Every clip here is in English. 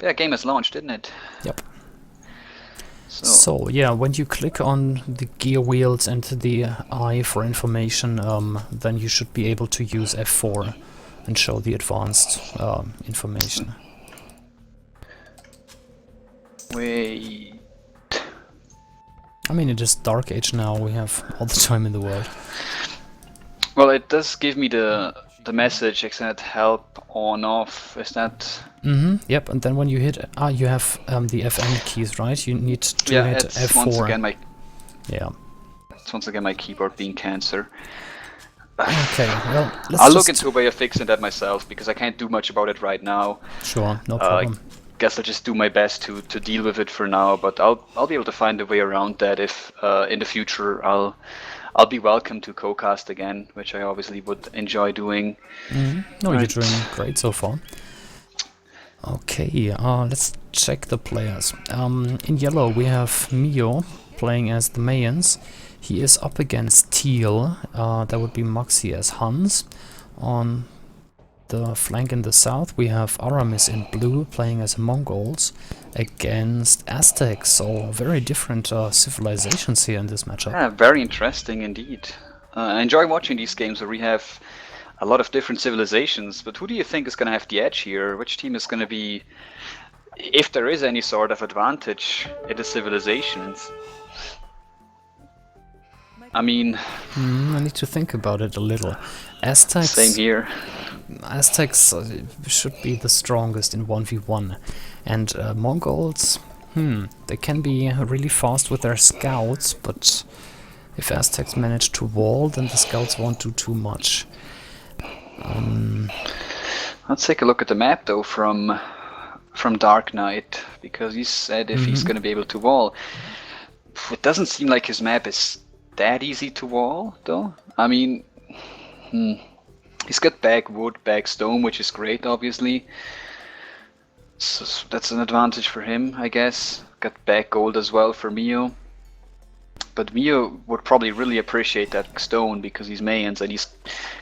Yeah, game has launched, didn't it? Yep. So So yeah, when you click on the gear wheels and the eye for information, then you should be able to use F4 and show the advanced information. wait. I mean, it is Dark Age now, we have all the time in the world. Well, it does give me the message, except help on off. Is that? Yep, and then when you hit, you have the FN keys, right? You need to Yeah, hit it's once F4. again my Yeah. it's once again my keyboard being cancer. Okay, well, let's I'll just... look into a way of fixing that myself because I can't do much about it right now. Sure, no I problem. guess I'll just do my best to deal with it for now, but I'll be able to find a way around that if in the future I'll be welcome to co-cast again, which I obviously would enjoy doing. No, Right. you're doing great so far. Okay, let's check the players. In yellow we have Mio playing as the Mayans. He is up against Teal, that would be Maxi as Hans. On the flank in the south we have Aramis in blue playing as Mongols against Aztecs, so very different civilizations here in this matchup. Yeah, very interesting indeed. I enjoy watching these games where we have a lot of different civilizations, but who do you think is going to have the edge here? Which team is going to be, if there is any sort of advantage in the civilizations? I mean, I need to think about it a little. Aztecs... same here. Aztecs should be the strongest in 1v1, and Mongols, they can be really fast with their scouts, but if Aztecs manage to wall, then the scouts won't do too much. Let's take a look at the map though from Dark Knight, because he said if he's going to be able to wall. It doesn't seem like his map is that easy to wall though. I mean, he's got back wood, back stone, which is great obviously. So that's an advantage for him, I guess. Got back gold as well for Mio. But Mio would probably really appreciate that stone because he's Mayans and he's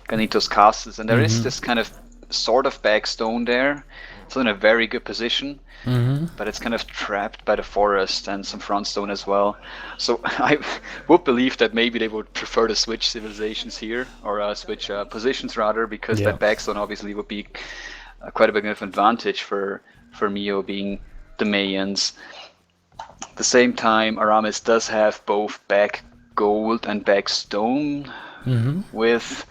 gonna need those castles. And there is this kind of sort of back stone there. It's in a very good position, but it's kind of trapped by the forest and some front stone as well. So I would believe that maybe they would prefer to switch civilizations here, or switch positions rather, because that back stone obviously would be quite a big enough advantage for Mio being the Mayans. At the same time, Aramis does have both back gold and back stone. With,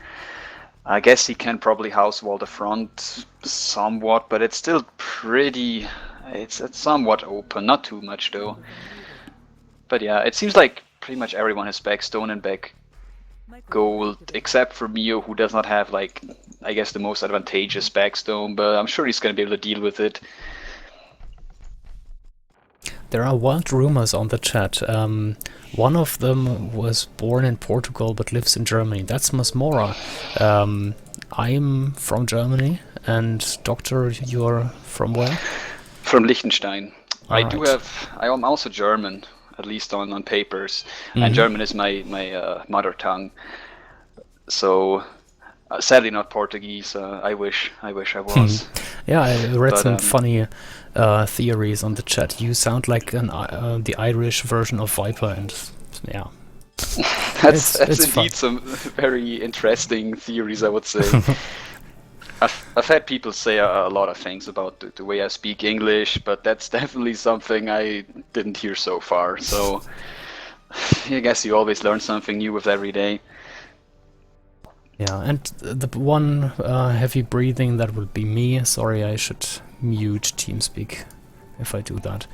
I guess he can probably house wall the front somewhat, but it's still pretty. It's somewhat open, not too much though. But yeah, it seems like pretty much everyone has back stone and back gold, except for Mio, who does not have, like, I guess the most advantageous back stone. But I'm sure he's going to be able to deal with it. There are wild rumors on the chat. One of them was born in Portugal but lives in Germany. That's Masmora. I'm from Germany, and Doctor, you're from where? From Liechtenstein. All right. I'm also German, at least on papers, and German is my mother tongue. So sadly not Portuguese. I wish I was. Yeah, I read But, some funny theories on the chat. You sound like the Irish version of Viper, and yeah. That's it's indeed fun. some very interesting theories, I would say. I've had people say a lot of things about the way I speak English, but that's definitely something I didn't hear so far. So I guess you always learn something new with every day. Yeah, and the one heavy breathing, that would be me. Sorry, I should mute TeamSpeak if I do that.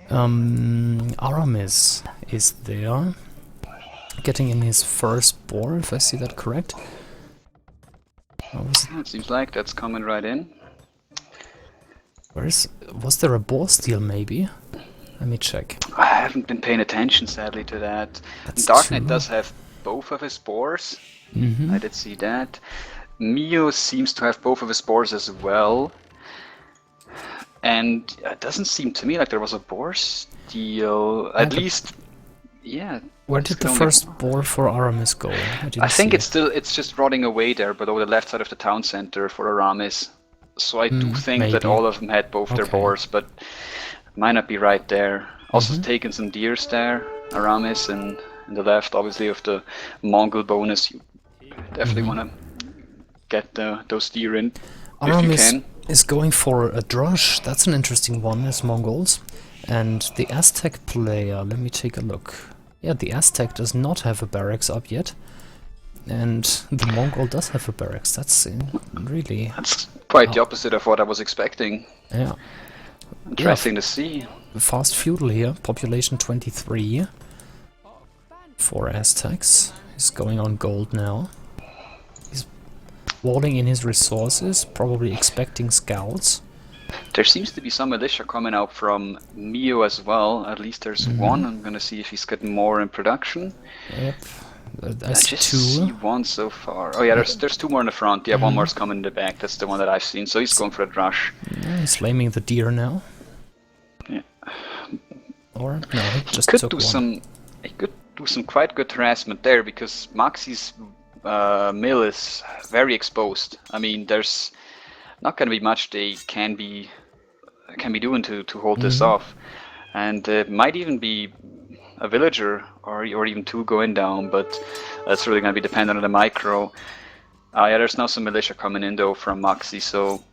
Aramis is there, getting in his first boar, if I see that correct. It seems like that's coming right in. Was there a boar steal maybe? Let me check. I haven't been paying attention, sadly, to that. That's Dark Knight two. does have both of his boars. I did see that. Mio seems to have both of his boars as well. And it doesn't seem to me like there was a boar steal. At least, yeah. Where did the first boar for Aramis go? I think it's just rotting away there below the left side of the town center for Aramis. So I do think that maybe. all of them had both their Okay. boars, but might not be right there. Also taking some deers there. Aramis in the left, obviously with the Mongol bonus, you definitely want to get those deer in if you Aramis can. is going for a drush. That's an interesting one as Mongols. And the Aztec player, let me take a look. Yeah, the Aztec does not have a barracks up yet. And the Mongol does have a barracks. That's really... That's quite the opposite of what I was expecting. Yeah. Interesting to see. Fast feudal here, population 23 for Aztecs. He's going on gold now. He's walling in his resources, probably expecting scouts. There seems to be some militia coming out from Mio as well. At least there's one. I'm gonna see if he's getting more in production. Yep. I That's just two. see one so far. Oh yeah, there's two more in the front. Yeah, one more's coming in the back. That's the one that I've seen. So he's going for a drush. Yeah, he's laming the deer now. Yeah. Or no, he just Could took do one. some. He could do some quite good harassment there because Maxi's mill is very exposed. I mean, there's not going to be much they can be doing to hold this off, and might even be a villager or even two going down, but that's really going to be dependent on the micro. Yeah, there's now some militia coming in though from Maxi, so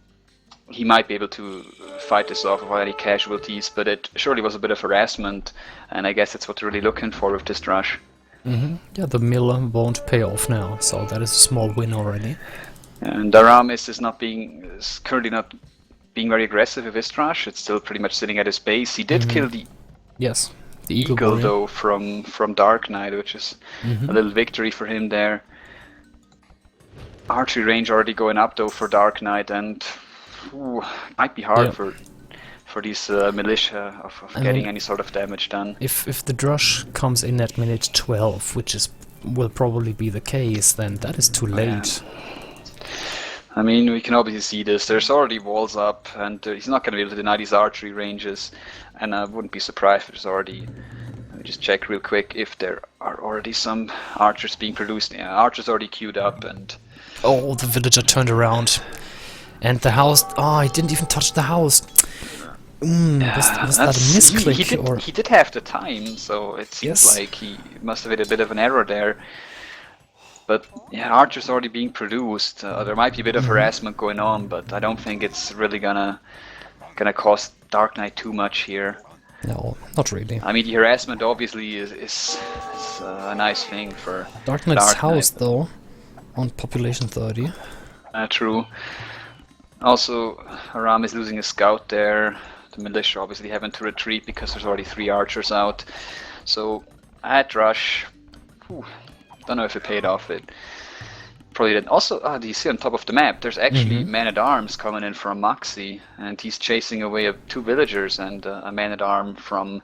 he might be able to fight this off without any casualties, but it surely was a bit of harassment, and I guess that's what they're really looking for with this rush. Yeah, the mill won't pay off now, so that is a small win already. And Aramis is currently not being very aggressive with his rush. It's still pretty much sitting at his base. He did kill the Yes, the eagle Eagle warrior. though from Dark Knight, which is a little victory for him there. Archery range already going up though for Dark Knight, and might be hard for these militia of getting any sort of damage done. If the drush comes in at minute 12, which will probably be the case, then that is too late. I mean, we can obviously see this. There's already walls up, and he's not going to be able to deny these archery ranges. And I wouldn't be surprised if there's already... Let me just check real quick if there are already some archers being produced. Yeah, archers already queued up, and... Oh, the villager turned around. And the house... Oh, he didn't even touch the house. Was that a misclick? He did have the time, so it seems like he must have had a bit of an error there. But yeah, archers already being produced. There might be a bit of harassment going on, but I don't think it's really gonna cost Dark Knight too much here. No, not really. I mean, the harassment obviously is a nice thing for Dark Knight's house, though, on population 30. True. Also, Aram is losing a scout there. The militia obviously having to retreat because there's already 3 archers out. So at rush, don't know if it paid off. It probably didn't. Also, do you see on top of the map? There's actually man-at-arms coming in from Maxi, and he's chasing away 2 villagers and a man-at-arm from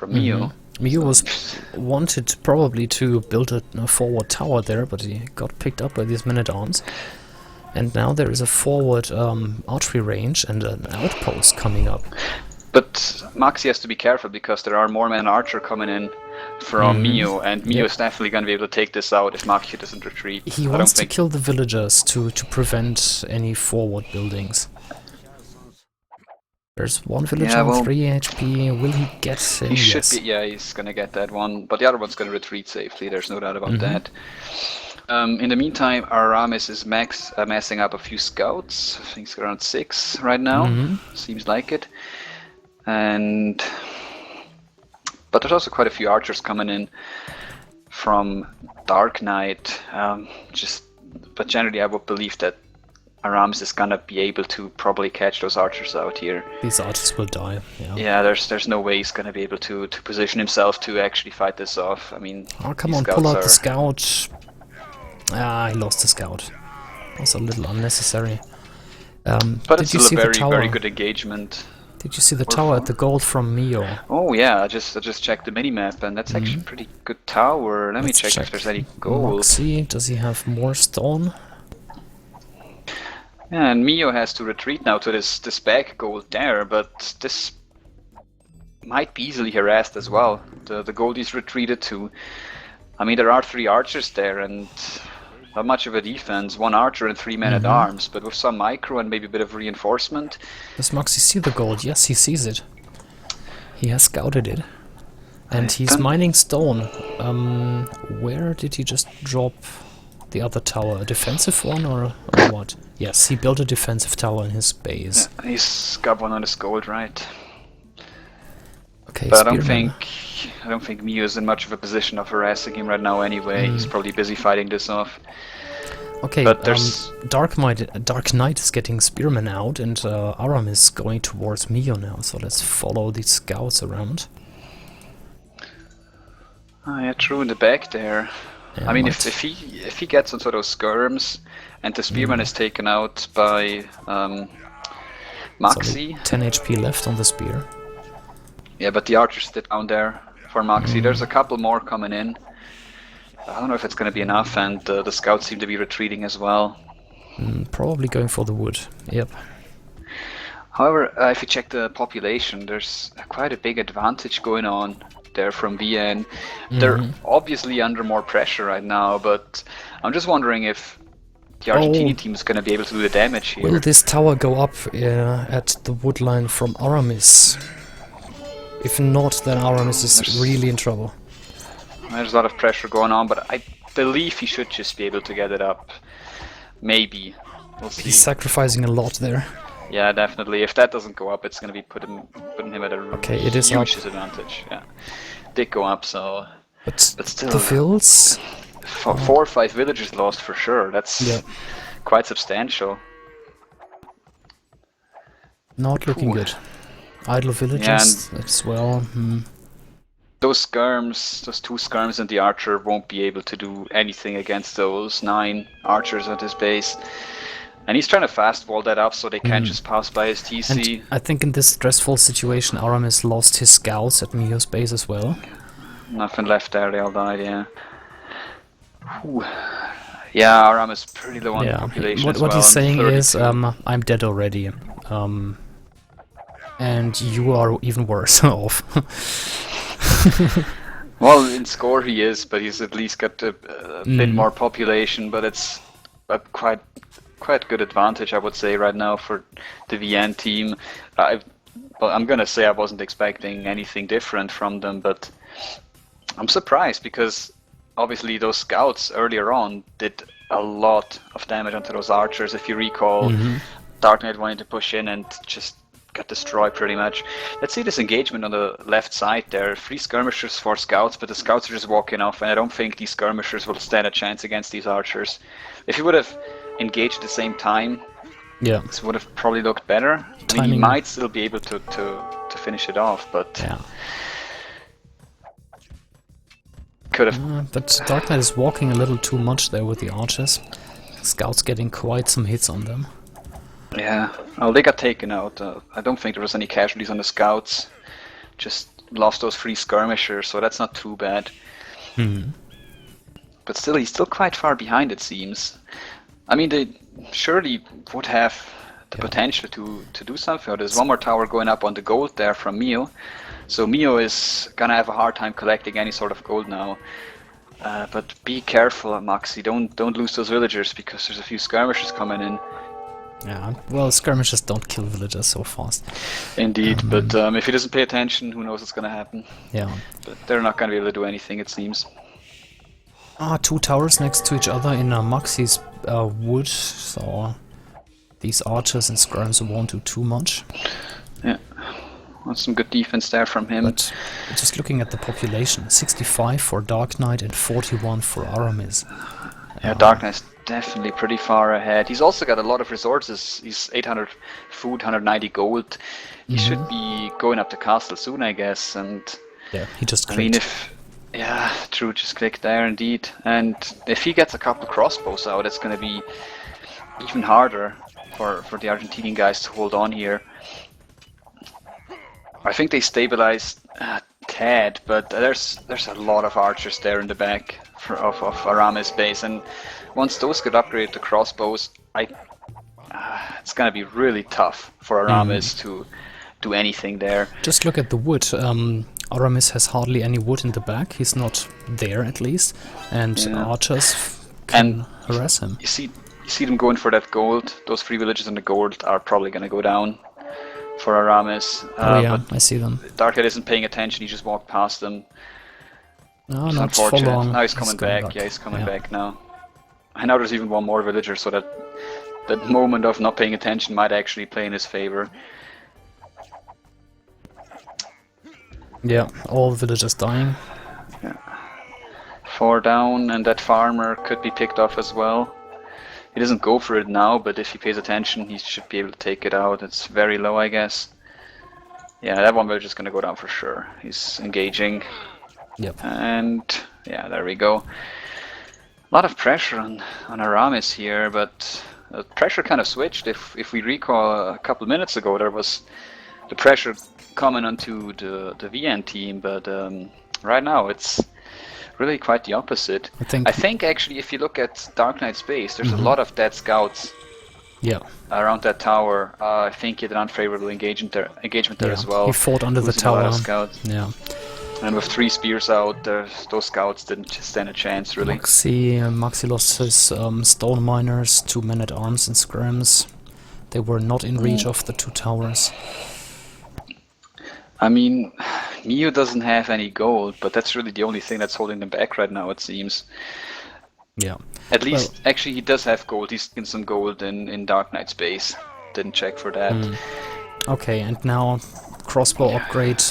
Mio. Mio was wanted probably to build a forward tower there, but he got picked up by these men-at-arms. And now there is a forward archery range and an outpost coming up. But Maxi has to be careful because there are more men-archer coming in from Mio, and Mio is definitely going to be able to take this out if Maxi doesn't retreat. He wants to kill the villagers to prevent any forward buildings. There's one villager on 3 HP. Will he get him? He should be. Yeah, he's going to get that one. But the other one's going to retreat safely. There's no doubt about that. In the meantime, Aramis is massing up a few scouts. I think it's around 6 right now. Seems like it. But there's also quite a few archers coming in from Dark Knight. But generally, I would believe that Aramis is gonna be able to probably catch those archers out here. These archers will die. Yeah, there's no way he's gonna be able to position himself to actually fight this off. I mean, oh come on, pull out the scout. Ah, he lost the scout. That was a little unnecessary. But it's still a very good engagement. Did you see the tower at the gold from Mio? Oh yeah, I just checked the minimap, and that's actually a pretty good tower. Let me check if there's any gold. Moxie, does he have more stone? Yeah, and Mio has to retreat now to this back gold there, but this might be easily harassed as well. The gold is retreated to. I mean, there are 3 archers there, and not much of a defense. 1 archer and 3 men at arms, but with some micro and maybe a bit of reinforcement. Does Maxi see the gold? Yes, he sees it. He has scouted it. And he's mining stone. Where did he just drop the other tower? A defensive one or what? Yes, he built a defensive tower in his base. Yeah, he's got one on his gold, right? Okay, but I don't think Mio is in much of a position of harassing him right now anyway. He's probably busy fighting this off. Okay, but there's Dark Knight is getting Spearman out, and Aram is going towards Mio now, so let's follow these scouts around. Oh yeah, true, in the back there. Yeah, I mean, if he gets onto those skirms, and the Spearman is taken out by Maxi. So 10 HP left on the spear. Yeah, but the archers sit down there for Maxi. There's a couple more coming in. I don't know if it's going to be enough, and the scouts seem to be retreating as well. Probably going for the wood, yep. However, if you check the population, there's quite a big advantage going on there from VN. They're obviously under more pressure right now, but I'm just wondering if the Argentinian team is going to be able to do the damage here. Will this tower go up at the wood line from Aramis? If not, then Aramis is really in trouble. There's a lot of pressure going on, but I believe he should just be able to get it up. Maybe. We'll see. He's sacrificing a lot there. Yeah, definitely. If that doesn't go up, it's going to be putting him at a huge disadvantage. Yeah, did go up, so. But still, the vills. 4 or 5 villagers lost for sure. That's quite substantial. Not looking good. Idle villagers as well. Those skirms, those 2 skirms and the archer won't be able to do anything against those 9 archers at his base. And he's trying to fast wall that up so they can't just pass by his TC. And I think in this stressful situation, Aramis lost his scouts at Mio's base as well. Nothing left there, they all died, yeah. Whew. Yeah, Aramis is pretty low on the population what he's saying is, I'm dead already. And you are even worse off. Well, in score he is, but he's at least got a bit more population, but it's a quite good advantage, I would say, right now for the VN team. I'm gonna say I wasn't expecting anything different from them, but I'm surprised because obviously those scouts earlier on did a lot of damage onto those archers. If you recall, Dark Knight wanted to push in and just got destroyed pretty much. Let's see this engagement on the left side there. 3 skirmishers, 4 scouts, but the scouts are just walking off, and I don't think these skirmishers will stand a chance against these archers. If he would have engaged at the same time, this would have probably looked better. I mean, he might still be able to finish it off, but could have. But Dark Knight is walking a little too much there with the archers. Scouts getting quite some hits on them. Yeah, well, they got taken out. I don't think there was any casualties on the scouts. Just lost those 3 skirmishers, so that's not too bad. But still, he's still quite far behind, it seems. I mean, they surely would have the potential to do something. There's one more tower going up on the gold there from Mio. So Mio is gonna have a hard time collecting any sort of gold now. But be careful, Maxi. Don't lose those villagers because there's a few skirmishers coming in. Yeah, well, skirmishers don't kill villagers so fast. Indeed, but if he doesn't pay attention, who knows what's gonna happen. Yeah. But they're not gonna be able to do anything, it seems. 2 towers next to each other in Maxi's wood, so these archers and skirms won't do too much. Yeah, well, some good defense there from him. But just looking at the population, 65 for Dark Knight and 41 for Aramis. Yeah, Dark Knight's definitely pretty far ahead. He's also got a lot of resources. He's 800 food, 190 gold. He should be going up the castle soon, I guess. And yeah, he just clicked. I mean, yeah, true, just clicked there indeed. And if he gets a couple crossbows out, it's going to be even harder for the Argentinian guys to hold on here. I think they stabilized Ted, but there's a lot of archers there in the back of Aramis' base, and once those get upgraded to crossbows, it's gonna be really tough for Aramis to do anything there. Just look at the wood. Aramis has hardly any wood in the back. He's not there, at least, and archers can harass him. You see them going for that gold. Those 3 villages in the gold are probably going to go down for Aramis. Oh yeah, but I see them. Darkhead isn't paying attention. He just walked past them. No, It's not for unfortunate. long. Now he's coming back. Yeah, he's coming back now. And now there's even one more villager, so that moment of not paying attention might actually play in his favor. Yeah, all the villagers dying. Yeah. 4 down, and that farmer could be picked off as well. He doesn't go for it now, but if he pays attention, he should be able to take it out. It's very low, I guess. Yeah, that one villager's gonna go down for sure. He's engaging. Yep. And yeah, there we go. A lot of pressure on Aramis here, but the pressure kind of switched. If we recall a couple of minutes ago, there was the pressure coming onto the VN team, but right now it's really quite the opposite. I think actually, if you look at Dark Knight's base, there's a lot of dead scouts. Yeah. Around that tower. I think he had an unfavorable engagement there as well. He fought under the tower. Scouts. Yeah. And with 3 spears out, those scouts didn't stand a chance, really. Maxi lost his stone miners, 2 men-at-arms and scrims. They were not in reach of the 2 towers. I mean, Mio doesn't have any gold, but that's really the only thing that's holding them back right now, it seems. Yeah. At least, actually, he does have gold. He's getting some gold in Dark Knight's base. Didn't check for that. Okay, and now crossbow upgrade,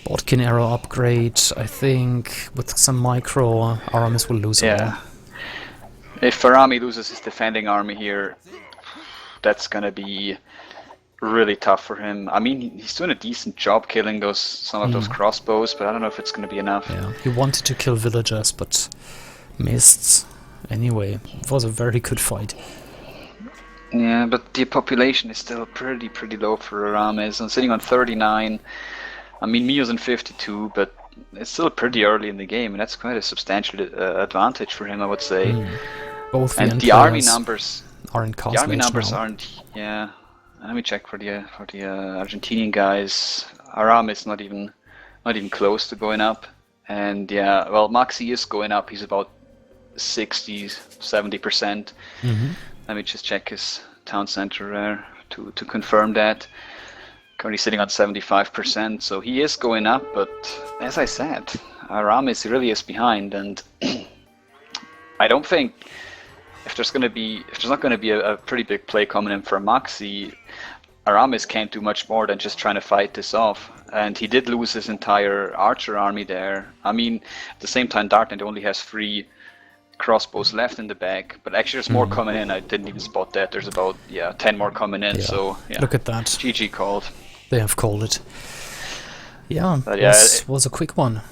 Bodkin arrow upgrade. I think with some micro, Aramis will lose it all. If Farami loses his defending army here, that's gonna be really tough for him. I mean, he's doing a decent job killing some of those crossbows, but I don't know if it's gonna be enough. Yeah, he wanted to kill villagers, but missed. Anyway, it was a very good fight. Yeah, but the population is still pretty low for Aramis. I'm sitting on 39. I mean, Mio's in 52, but it's still pretty early in the game, and that's quite a substantial advantage for him, I would say. Both and the army numbers aren't the army numbers aren't. Yeah, let me check for the Argentinian guys. Aramis is not even close to going up, and yeah, well, Maxi is going up. He's about 60-70%. Let me just check his town center there to confirm that. Currently sitting on 75%, so he is going up, but as I said, Aramis really is behind, and I don't think if there's not going to be a pretty big play coming in for Maxi, Aramis can't do much more than just trying to fight this off. And he did lose his entire archer army there. I mean, at the same time, Dark Knight only has 3 crossbows left in the back, but actually there's more coming in. I didn't even spot that. There's about 10 more coming in. So yeah, look at that. GG called. They have called it. Yeah, was a quick one.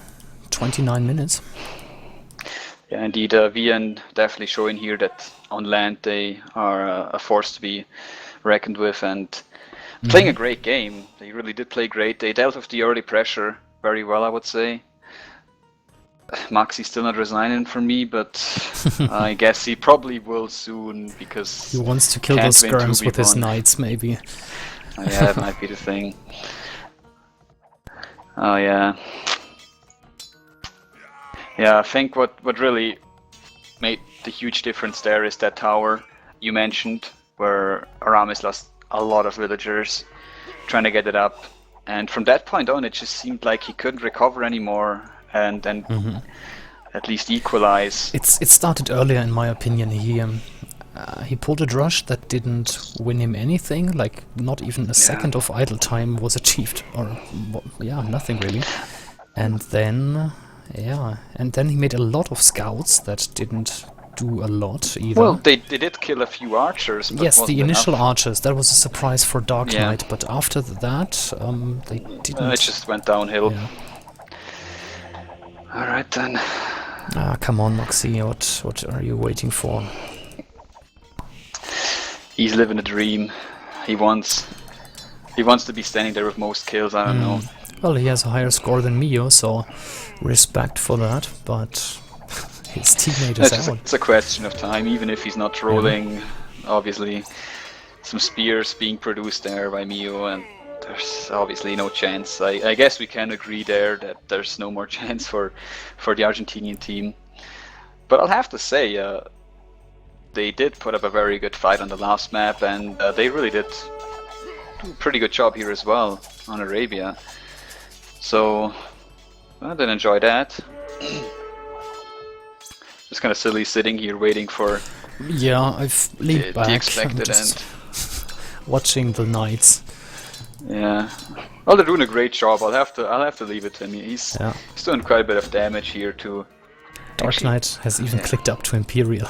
29 minutes. Yeah, indeed. VN definitely showing here that on land they are a force to be reckoned with, and playing a great game. They really did play great. They dealt with the early pressure very well, I would say. Maxi's still not resigning for me, but I guess he probably will soon, because he wants to kill those skirms with his knights, maybe. Yeah, that might be the thing. Oh yeah. Yeah, I think what really made the huge difference there is that tower you mentioned, where Aramis lost a lot of villagers trying to get it up, and from that point on it just seemed like he couldn't recover anymore and then at least equalize. It started earlier, in my opinion. He pulled a rush that didn't win him anything, like not even a second of idle time was achieved, or nothing really. And then he made a lot of scouts that didn't do a lot either. Well, they did kill a few archers, but yes, the initial enough. Archers, that was a surprise for Dark Knight, but after that they didn't. It just went downhill. Yeah. Alright then. Come on, Maxi, what are you waiting for? He's living a dream. He wants to be standing there with most kills, I don't know. Well, he has a higher score than Mio, so respect for that, but his teammate is out. It's a question of time, even if he's not rolling. Obviously, some spears being produced there by Mio, and there's obviously no chance. I guess we can agree there that there's no more chance for the Argentinian team. But I'll have to say, they did put up a very good fight on the last map, and they really did do a pretty good job here as well on Arabia. So I did enjoy that. Just kind of silly sitting here waiting for Yeah, I've leaned back. the expected just end. watching the knights. Yeah. Well, they're doing a great job. I'll have to leave it to him. He's doing quite a bit of damage here too. Dark Knight has even clicked up to Imperial.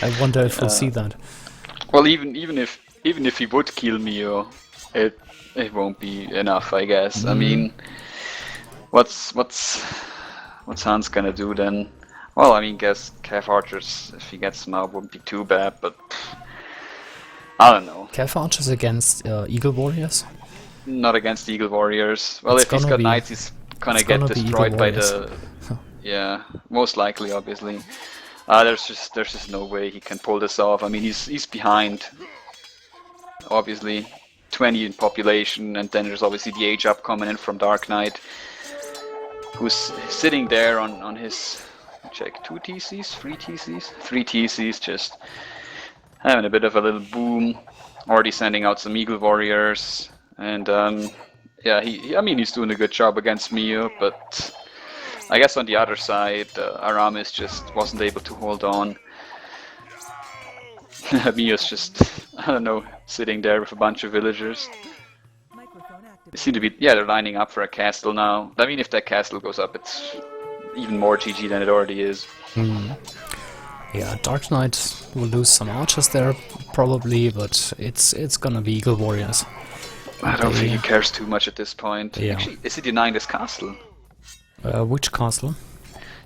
I wonder if we'll see that. Well, even if he would kill Mio, it won't be enough, I guess. I mean, what's Hans gonna do then? Well, I mean, guess Cav Archers, if he gets them out, wouldn't be too bad, but I don't know. Cav Archers against Eagle Warriors? Not against Eagle Warriors. Well, It's if he's got Knights, he's gonna get destroyed by the... Yeah, most likely, obviously. There's just no way he can pull this off. I mean, he's behind, obviously, 20 in population, and then there's obviously the age up coming in from Dark Knight, who's sitting there on his, check, 2 TCs, 3 TCs? 3 TCs, just having a bit of a little boom, already sending out some Eagle Warriors, and yeah, I mean, he's doing a good job against Mio, but I guess on the other side, Aramis just wasn't able to hold on. Mio's just, I don't know, sitting there with a bunch of villagers. They seem to be, yeah, they're lining up for a castle now. I mean, if that castle goes up, it's even more GG than it already is. Yeah, Dark Knight will lose some archers there, probably, but it's gonna be Eagle Warriors. I don't think he cares too much at this point. Yeah. Actually, is he denying this castle? Which castle?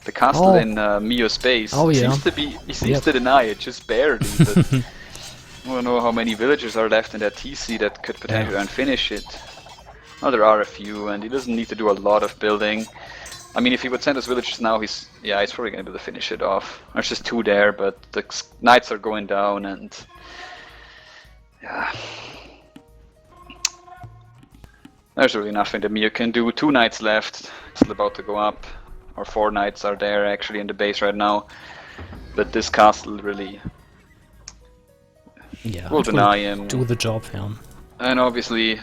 The castle in Mio's base. Oh, yeah. He seems to deny it, just barely. But I don't know how many villagers are left in that TC that could potentially unfinish it. Well, there are a few, and he doesn't need to do a lot of building. I mean, if he would send his villagers now, he's probably going to be able to finish it off. There's just 2 there, but the knights are going down, and yeah. There's really nothing that Mio can do. 2 knights left, still about to go up. Or 4 knights are there actually in the base right now. But this castle really will deny him. Do the job, yeah. And obviously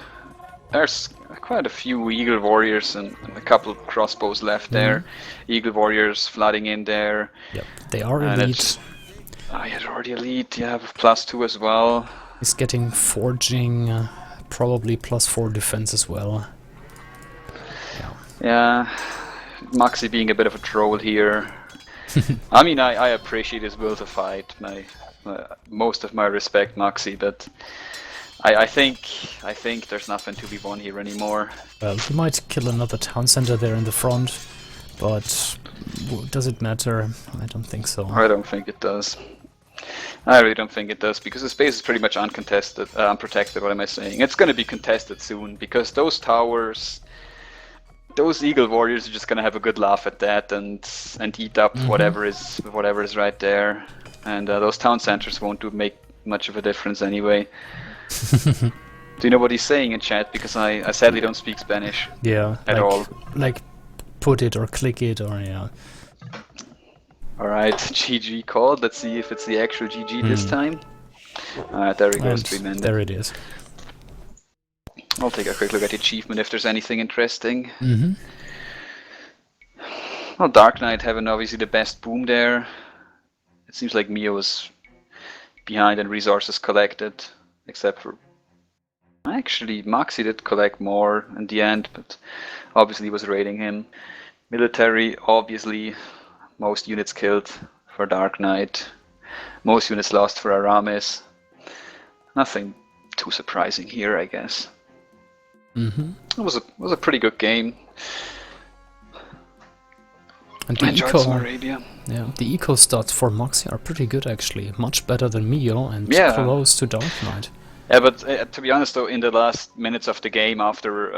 there's quite a few Eagle Warriors and a couple of crossbows left there. Eagle Warriors flooding in there. Yep, they are elite. Yeah, they're already elite, yeah, with +2 as well. He's getting forging, probably +4 defense as well. Yeah, Maxi being a bit of a troll here. I mean, I appreciate his will to fight. Most of my respect, Maxi, but I think there's nothing to be won here anymore. Well, he might kill another town center there in the front, but does it matter? I don't think so. I don't think it does. I really don't think it does, because the space is pretty much uncontested, unprotected. What am I saying? It's going to be contested soon, because those towers, those Eagle Warriors are just going to have a good laugh at that and eat up whatever is right there, and those town centers won't make much of a difference anyway. Do you know what he's saying in chat? Because I sadly don't speak Spanish. Yeah, at all. Like put it or click it or yeah. Alright, GG called. Let's see if it's the actual GG this time. There he goes, tremendous. There it is. I'll take a quick look at the achievement if there's anything interesting. Well, Dark Knight having obviously the best boom there. It seems like Mio was behind in resources collected, except for... Actually, Maxi did collect more in the end, but obviously was raiding him. Military, obviously, most units killed for Dark Knight. Most units lost for Aramis. Nothing too surprising here, I guess. It was a pretty good game. And the eco, Arabia. Yeah, the eco stats for Maxi are pretty good actually. Much better than Mio and close to Dark Knight. Yeah, but to be honest though, in the last minutes of the game after,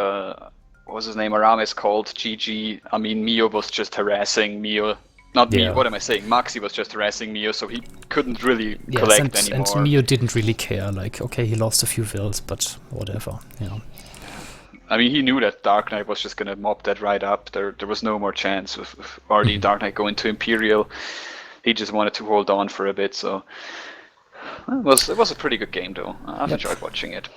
what was his name, Aramis called GG, I mean Mio was just harassing Mio. Not Mio, what am I saying? Maxi was just harassing Mio, so he couldn't really collect anymore. And Mio didn't really care, like, okay, he lost a few vills, but whatever, yeah. I mean, he knew that Dark Knight was just going to mop that right up. There was no more chance of already Dark Knight going to Imperial. he just wanted to hold on for a bit. So it was a pretty good game though. I've Yep. enjoyed watching it.